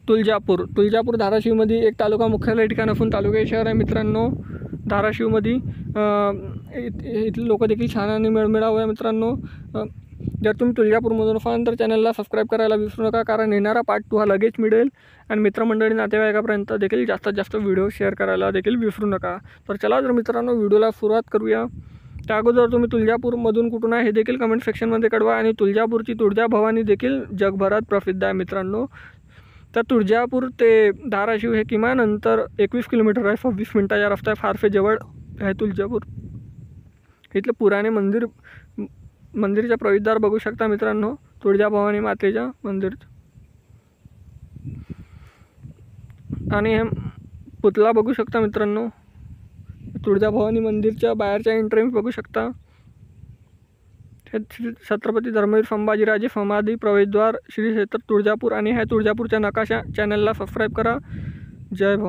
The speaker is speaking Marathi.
तुळजापूर धाराशिवमध्ये एक तालुका मुख्यालय ठिकाण असून तालुका शहर आहे मित्रांनो धाराशिवमध्ये। इथले लोक देखील छान आणि मिळमिळावू आहे मित्रांनो। जर तुम्ही तुळजापूरमधून असाल तर चॅनलला सबस्क्राईब करायला विसरू नका, कारण येणारा पार्ट 2 हा लगेच मिळेल। आणि मित्रमंडळी नातेवाईकापर्यंत देखील जास्तीत जास्त व्हिडिओ शेअर करायला देखील विसरू नका। तर चला तर मित्रांनो व्हिडिओला सुरुवात करूया। त्या अगोदर तुम्ही तुळजापूरमधून कुठून आहे हे देखील कमेंट सेक्शनमध्ये कळवा। आणि तुळजापूरची तुळजाभवानी देखील जगभरात प्रसिद्ध आहे मित्रांनो। तर तुळजापूर ते धाराशिव हे किमान अंतर 21 किलोमीटर आहे, 26 मिनिटाचा रस्ता आहे, फारसे जवळ आहे तुळजापूर। इथलं पुराणे मंदिरचा प्रवेशद्वार बघू शकता मित्रांनो, तुळजाभवानी मातेच्या मंदिर। आणि हे पुतळा बघू शकता मित्रांनो, तुळजाभवानी मंदिरच्या बाहेरच्या एंट्रन्स बघू शकता। हे छत्रपती धर्मवीर संभाजीराजे समाधी प्रवेशद्वार श्री क्षेत्र तुळजापूर। आणि ह्या तुळजापूरच्या नकाशा चॅनलला सबस्क्राईब करा। जय भवानी।